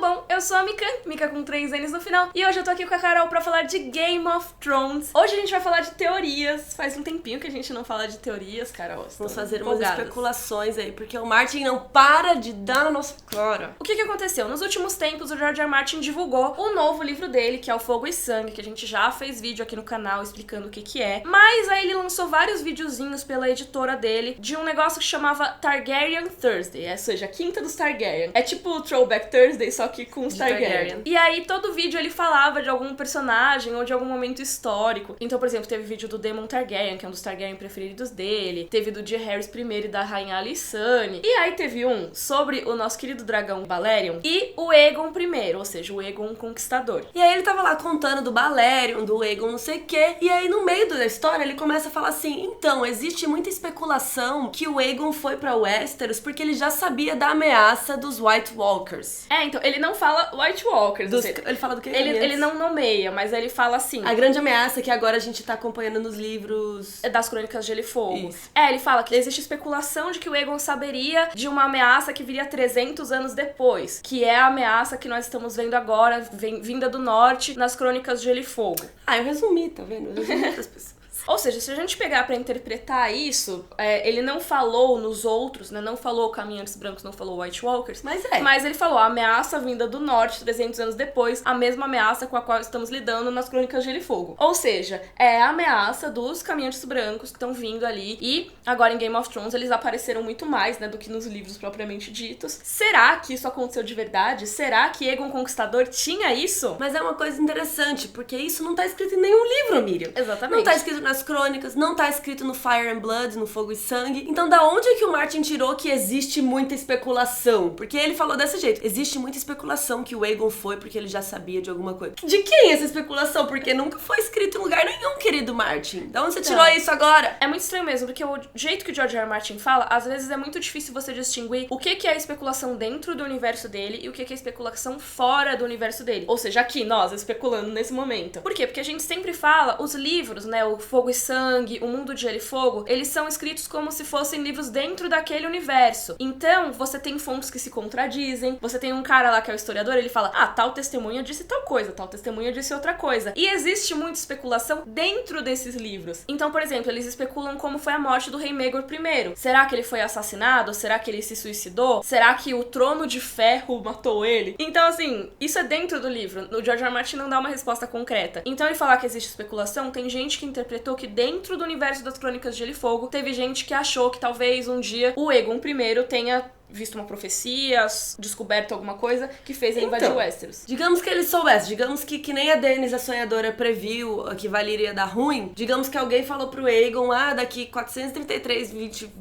bom? Eu sou a Mika com 3 N's no final, e hoje eu tô aqui com a Carol pra falar de Game of Thrones. Hoje a gente vai falar de teorias. Faz um tempinho que a gente não fala de teorias, Carol. Vamos fazer umas especulações aí, porque o Martin não para de dar na nossa cara. O que aconteceu? Nos últimos tempos, o George R. R. Martin divulgou o novo livro dele, que é o Fogo e Sangue, que a gente já fez vídeo aqui no canal explicando o que é. Mas aí ele lançou vários videozinhos pela editora dele de um negócio que chamava Targaryen Thursday, ou seja, a quinta dos Targaryen. É tipo o Throwback Thursday, só que com os Targaryen. E aí todo vídeo ele falava de algum personagem ou de algum momento histórico. Então, por exemplo, teve vídeo do Daemon Targaryen, que é um dos Targaryen preferidos dele. Teve do Jaehaerys I e da rainha Alysanne. E aí teve um sobre o nosso querido dragão Balerion e o Aegon I, ou seja, o Aegon Conquistador. E aí ele tava lá contando do Balerion, do Aegon não sei o quê. E aí no meio da história ele começa a falar assim, então, existe muita especulação que o Aegon foi pra Westeros porque ele já sabia da ameaça dos White Walkers. Então, ele não fala White Walkers. Ele fala do que? Ele não nomeia, mas ele fala assim... A grande ameaça que agora a gente tá acompanhando nos livros... das Crônicas de Gelo e Fogo. Isso. Ele fala que existe especulação de que o Aegon saberia de uma ameaça que viria 300 anos depois, que é a ameaça que nós estamos vendo agora, vinda do norte, nas Crônicas de Gelo e Fogo. Eu resumi, tá vendo? Eu resumi pras pessoas. Ou seja, se a gente pegar pra interpretar isso, ele não falou nos outros, né? Não falou Caminhantes Brancos, não falou White Walkers. Mas ele falou a ameaça vinda do norte 300 anos depois, a mesma ameaça com a qual estamos lidando nas Crônicas de Gelo e Fogo. Ou seja, é a ameaça dos Caminhantes Brancos que estão vindo ali. E agora em Game of Thrones eles apareceram muito mais, né? Do que nos livros propriamente ditos. Será que isso aconteceu de verdade? Será que Aegon Conquistador tinha isso? Mas é uma coisa interessante, porque isso não tá escrito em nenhum livro, Miriam. Exatamente. Não tá escrito nas crônicas, não tá escrito no Fire and Blood, no Fogo e Sangue. Então da onde é que o Martin tirou que existe muita especulação? Porque ele falou desse jeito, existe muita especulação que o Aegon foi porque ele já sabia de alguma coisa. De quem essa especulação? Porque nunca foi escrito em lugar nenhum, querido Martin. Da onde você tirou isso agora? É muito estranho mesmo, porque o jeito que o George R. R. Martin fala, às vezes é muito difícil você distinguir o que é especulação dentro do universo dele e o que é especulação fora do universo dele. Ou seja, aqui, nós especulando nesse momento. Por quê? Porque a gente sempre fala, os livros, né, o Fogo e Sangue, o Mundo de Gelo e Fogo, eles são escritos como se fossem livros dentro daquele universo. Então, você tem fontes que se contradizem, você tem um cara lá que é o historiador, ele fala, tal testemunha disse tal coisa, tal testemunha disse outra coisa. E existe muita especulação dentro desses livros. Então, por exemplo, eles especulam como foi a morte do rei Maegor I. Será que ele foi assassinado? Será que ele se suicidou? Será que o Trono de Ferro matou ele? Então, assim, isso é dentro do livro. O George R. R. Martin não dá uma resposta concreta. Então, ele falar que existe especulação, tem gente que interpretou que dentro do universo das Crônicas de Gelo e Fogo, teve gente que achou que talvez um dia o Aegon I tenha visto uma profecia, descoberto alguma coisa que fez ele invadir Westeros. Digamos que ele soubesse, digamos que nem a Daenerys, a sonhadora, previu que Valyria ia dar ruim, digamos que alguém falou pro Aegon, daqui 433, 20,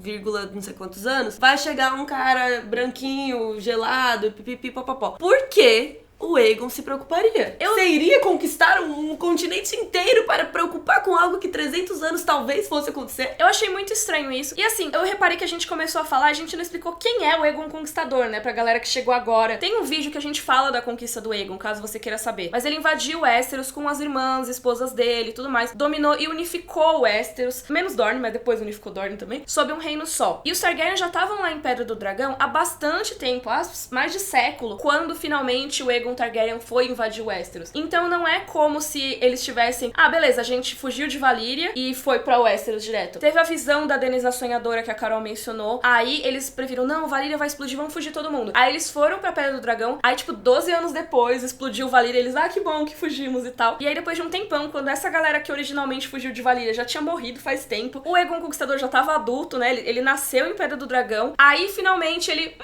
não sei quantos anos, vai chegar um cara branquinho, gelado, pipipi, popopó. Por quê? O Aegon se preocuparia. Você iria conquistar um continente inteiro para preocupar com algo que 300 anos talvez fosse acontecer? Eu achei muito estranho isso. E assim, eu reparei que a gente começou a falar, a gente não explicou quem é o Aegon Conquistador, né? Pra galera que chegou agora. Tem um vídeo que a gente fala da conquista do Aegon, caso você queira saber. Mas ele invadiu Westeros com as irmãs, esposas dele e tudo mais. Dominou e unificou Westeros. Menos Dorne, mas depois unificou Dorne também. Sob um reino só. E os Targaryen já estavam lá em Pedra do Dragão há bastante tempo, há mais de século, quando finalmente o Aegon Targaryen foi invadir Westeros. Então não é como se eles tivessem, beleza, a gente fugiu de Valyria e foi pra Westeros direto. Teve a visão da Daenerys a Sonhadora que a Carol mencionou. Aí eles previram, não, Valyria vai explodir, vamos fugir todo mundo. Aí eles foram pra Pedra do Dragão. Aí 12 anos depois explodiu Valyria. Eles, que bom que fugimos e tal. E aí depois de um tempão, quando essa galera que originalmente fugiu de Valyria já tinha morrido faz tempo, o Aegon Conquistador já tava adulto, né? Ele nasceu em Pedra do Dragão. Aí finalmente ele,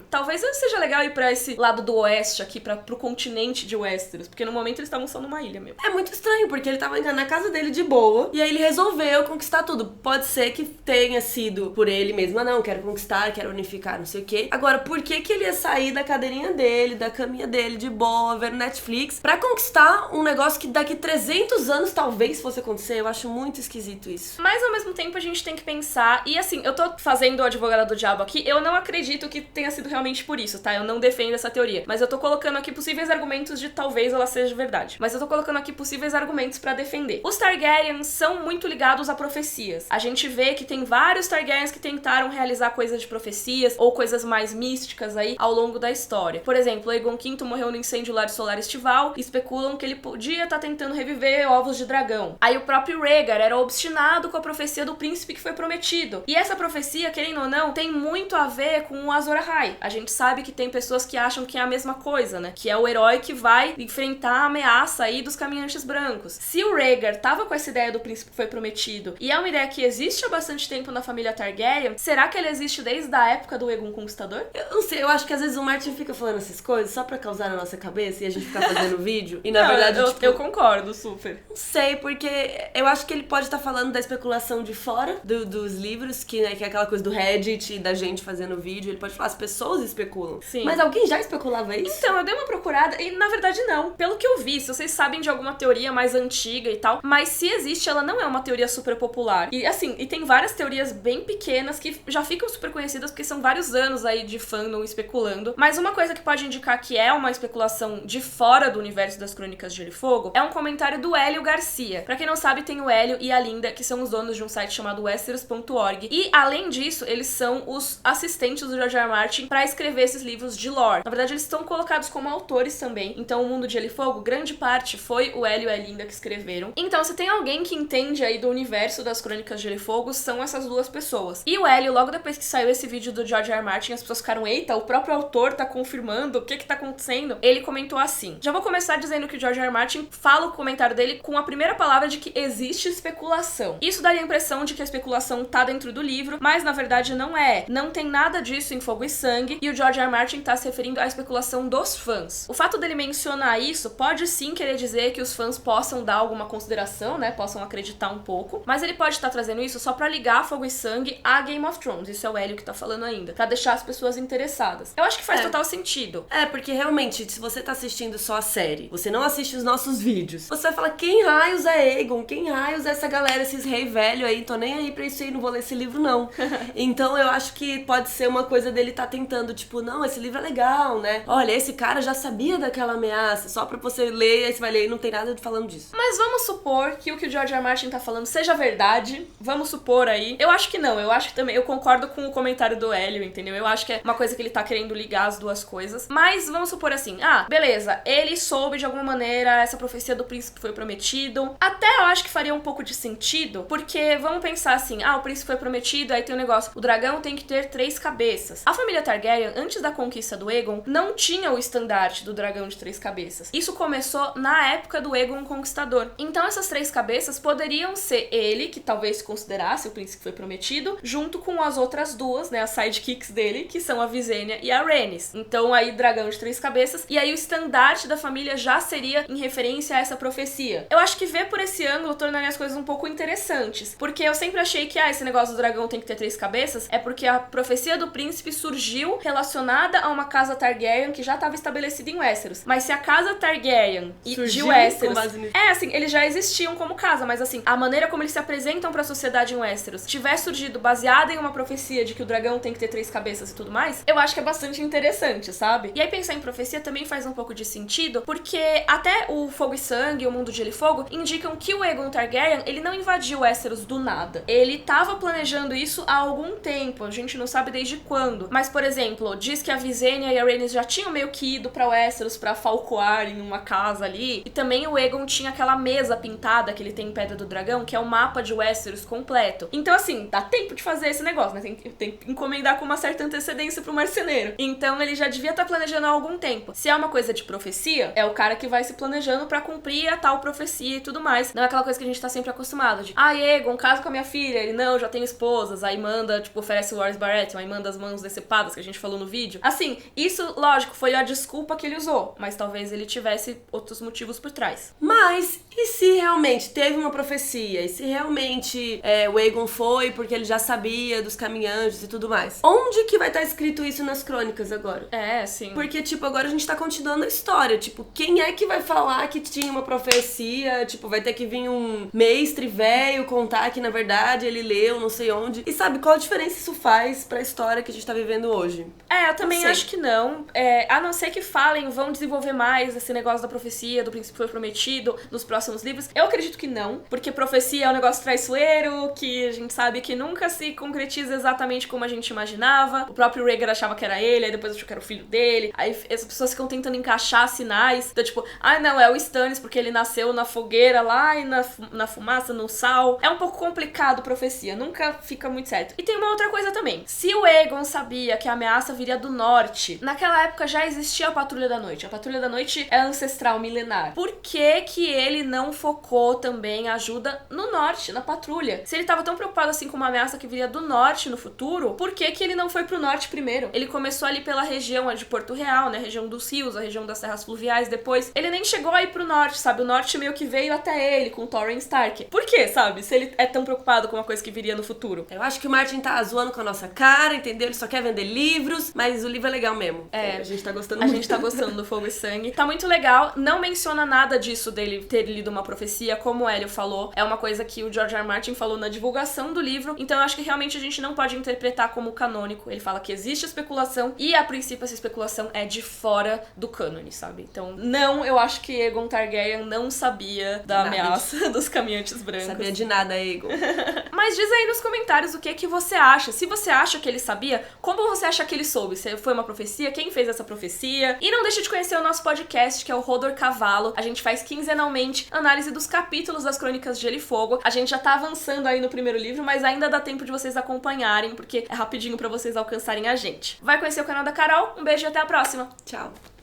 talvez seja legal ir pra esse lado do oeste aqui, pro continente de Westeros, porque no momento eles estavam só numa ilha mesmo. É muito estranho, porque ele tava na casa dele de boa, e aí ele resolveu conquistar tudo. Pode ser que tenha sido por ele mesmo, não, quero conquistar, quero unificar, não sei o quê. Agora, por que ele ia sair da cadeirinha dele, da caminha dele, de boa, ver Netflix, pra conquistar um negócio que daqui 300 anos talvez fosse acontecer? Eu acho muito esquisito isso. Mas ao mesmo tempo a gente tem que pensar, e assim, eu tô fazendo o advogado do diabo aqui, eu não acredito que tenha sido realmente por isso, tá? Eu não defendo essa teoria, mas eu tô colocando aqui possíveis argumentos de talvez ela seja verdade. Mas eu tô colocando aqui possíveis argumentos pra defender. Os Targaryens são muito ligados a profecias. A gente vê que tem vários Targaryens que tentaram realizar coisas de profecias ou coisas mais místicas aí ao longo da história. Por exemplo, Aegon V morreu no incêndio lar solar estival e especulam que ele podia estar tentando reviver ovos de dragão. Aí o próprio Rhaegar era obstinado com a profecia do príncipe que foi prometido. E essa profecia, querendo ou não, tem muito a ver com o Azor Ahai. A gente sabe que tem pessoas que acham que é a mesma coisa, né? Que é o herói que vai enfrentar a ameaça aí dos caminhantes brancos. Se o Rhaegar tava com essa ideia do príncipe que foi prometido e é uma ideia que existe há bastante tempo na família Targaryen, será que ele existe desde a época do Aegon Conquistador? Eu não sei, eu acho que às vezes o Martin fica falando essas coisas só pra causar na nossa cabeça e a gente ficar fazendo vídeo. E na verdade, eu concordo, super. Não sei, porque eu acho que ele pode estar falando da especulação de fora dos livros, que, né, que é aquela coisa do Reddit e da gente fazendo vídeo. Ele pode falar, as pessoas especulam. Sim. Mas alguém já especulava isso? Então, eu dei uma procurada e, na verdade, não. Pelo que eu vi, se vocês sabem de alguma teoria mais antiga e tal, mas se existe, ela não é uma teoria super popular. E, assim, e tem várias teorias bem pequenas que já ficam super conhecidas porque são vários anos aí de fandom especulando. Mas uma coisa que pode indicar que é uma especulação de fora do universo das Crônicas de Gelo e Fogo é um comentário do Hélio Garcia. Pra quem não sabe, tem o Hélio e a Linda, que são os donos de um site chamado Westeros.org. E, além disso, eles são os assistentes do George R. R. Martin pra escrever esses livros de lore. Na verdade, eles estão colocados como autores também. Então, o Mundo de Gelo e Fogo, grande parte foi o Hélio e a Linda que escreveram. Então, se tem alguém que entende aí do universo das Crônicas de Gelo e Fogo, são essas duas pessoas. E o Hélio, logo depois que saiu esse vídeo do George R. R. Martin, as pessoas ficaram, eita, o próprio autor tá confirmando, o que tá acontecendo? Ele comentou assim: já vou começar dizendo que o George R. R. Martin fala o comentário dele com a primeira palavra de que existe especulação. Isso daria a impressão de que a especulação tá dentro do livro, mas na verdade não é. Não tem nada disso em Fogo e Sangue, e o George R. R. Martin tá se referindo à especulação dos fãs. O fato dele mencionar isso pode sim querer dizer que os fãs possam dar alguma consideração, né, possam acreditar um pouco, mas ele pode estar trazendo isso só pra ligar Fogo e Sangue a Game of Thrones. Isso é o Hélio que tá falando ainda, pra deixar as pessoas interessadas. Eu acho que faz total sentido. É, porque realmente, se você tá assistindo só a série, você não assiste os nossos vídeos, você vai falar, quem raios é Aegon? Quem raios é essa galera, esses rei velho aí? Tô nem aí pra isso aí, não vou ler esse livro, não. Então eu acho que pode ser uma coisa dele tá tentando, tipo, não, esse livro é legal, né? Olha, esse cara já sabia daquela ameaça, só pra você ler, aí você vai ler e não tem nada falando disso. Mas vamos supor que o George R. R. Martin tá falando seja verdade. Vamos supor aí. Eu acho que não, eu acho que também, eu concordo com o comentário do Hélio, entendeu? Eu acho que é uma coisa que ele tá querendo ligar as duas coisas. Mas vamos supor assim, beleza, ele soube de alguma maneira essa profecia do príncipe que foi prometido. Até eu acho que faria um pouco de sentido, porque vamos pensar assim, o príncipe foi prometido, aí tem o negócio, o dragão tem que ter 3 cabeças. A família Targaryen, antes da conquista do Aegon, não tinha o estandarte do dragão de 3 cabeças. Isso começou na época do Aegon Conquistador. Então essas 3 cabeças poderiam ser ele, que talvez se considerasse o príncipe que foi prometido, junto com as outras duas, né, as sidekicks dele, que são a Visenya e a Rhaenys. Então aí dragão de 3 cabeças, e aí o estandarte da família já seria em referência a essa profecia. Eu acho que ver por esse ângulo tornaria as coisas um pouco interessantes, porque eu sempre achei que esse negócio do dragão tem que ter 3 cabeças é porque a profecia do príncipe surgiu relacionada a uma casa Targaryen que já estava estabelecida em Westeros. Mas se a casa Targaryen e de Westeros, assim, eles já existiam como casa, mas assim, a maneira como eles se apresentam pra sociedade em Westeros tiver surgido baseada em uma profecia de que o dragão tem que ter 3 cabeças e tudo mais, eu acho que é bastante interessante, sabe? E aí pensar em profecia também faz um pouco de sentido, porque até o Fogo e Sangue e o Mundo de Gelo e Fogo indicam que o Aegon Targaryen, ele não invadiu Westeros do nada. Ele tava planejando isso há algum tempo, a gente não sabe desde quando. Mas, por exemplo, diz que a Visenya e a Rhaenys já tinham meio que ido pra Westeros pra falcoar em uma casa ali, e também o Aegon tinha aquela mesa pintada que ele tem em Pedra do Dragão, que é o mapa de Westeros completo. Então, assim, dá tempo de fazer esse negócio, né? Tem que encomendar com uma certa antecedência pro marceneiro. Então, ele já devia estar planejando há algum tempo. Se é uma coisa de profecia, é o cara que vai se planejando pra cumprir a tal profecia e tudo mais. Não é aquela coisa que a gente tá sempre acostumado de, Aegon, caso com a minha filha. Ele, não, já tenho esposas. Aí manda, tipo, oferece o Loras Baratheon, aí manda as mãos decepadas que a gente falou no vídeo. Assim, isso, lógico, foi a desculpa que ele usou, mas talvez ele tivesse outros motivos por trás. Mas, e se realmente teve uma profecia? E se realmente o Aegon foi porque ele já sabia dos caminhantes e tudo mais? Onde que vai estar escrito isso nas crônicas agora? É, sim. Porque, tipo, agora a gente tá continuando a história. Tipo, quem é que vai falar que tinha uma profecia? Tipo, vai ter que vir um mestre velho contar que, na verdade, ele leu não sei onde. E sabe, qual a diferença isso faz pra história que a gente tá vivendo hoje? Eu também acho que não. A não ser que falem, vão desenvolver mais esse negócio da profecia, do princípio foi prometido nos próximos livros. Eu acredito que não, porque profecia é um negócio traiçoeiro, que a gente sabe que nunca se concretiza exatamente como a gente imaginava. O próprio Rhaegar achava que era ele, aí depois achou que era o filho dele. Aí as pessoas ficam tentando encaixar sinais, então tipo, não, é o Stannis porque ele nasceu na fogueira lá e na fumaça, no sal. É um pouco complicado profecia, nunca fica muito certo. E tem uma outra coisa também. Se o Aegon sabia que a ameaça viria do norte, naquela época já existia a Patrulha da Noite. A Patrulha da Noite é ancestral, milenar. Por que ele não focou também a ajuda no norte, na patrulha? Se ele tava tão preocupado assim com uma ameaça que viria do norte no futuro, por que ele não foi pro norte primeiro? Ele começou ali pela região de Porto Real, né? A região dos rios, a região das terras fluviais depois. Ele nem chegou aí pro norte, sabe? O norte meio que veio até ele, com Thorin Stark. Por quê, sabe? Se ele é tão preocupado com uma coisa que viria no futuro. Eu acho que o Martin tá zoando com a nossa cara, entendeu? Ele só quer vender livros, mas o livro é legal mesmo. A gente tá gostando muito. A gente tá gostando do Fogo e Sangue. Tá muito legal. Não menciona nada disso dele ter lido uma profecia, como o Hélio falou. É uma coisa que o George R. R. Martin falou na divulgação do livro. Então eu acho que realmente a gente não pode interpretar como canônico. Ele fala que existe especulação e, a princípio, essa especulação é de fora do cânone, sabe? Então, não, eu acho que Aegon Targaryen não sabia da ameaça dos caminhantes brancos. Sabia de nada, Aegon. Mas diz aí nos comentários o que você acha. Se você acha que ele sabia, como você acha que ele soube? Se foi uma profecia? Quem fez essa profecia? E não deixe de conhecer o nosso podcast, que é o Rodor Cavalo. A gente faz quinzenalmente análise dos capítulos das Crônicas de Gelo e Fogo. A gente já tá avançando aí no primeiro livro, mas ainda dá tempo de vocês acompanharem, porque é rapidinho pra vocês alcançarem a gente. Vai conhecer o canal da Carol. Um beijo e até a próxima. Tchau.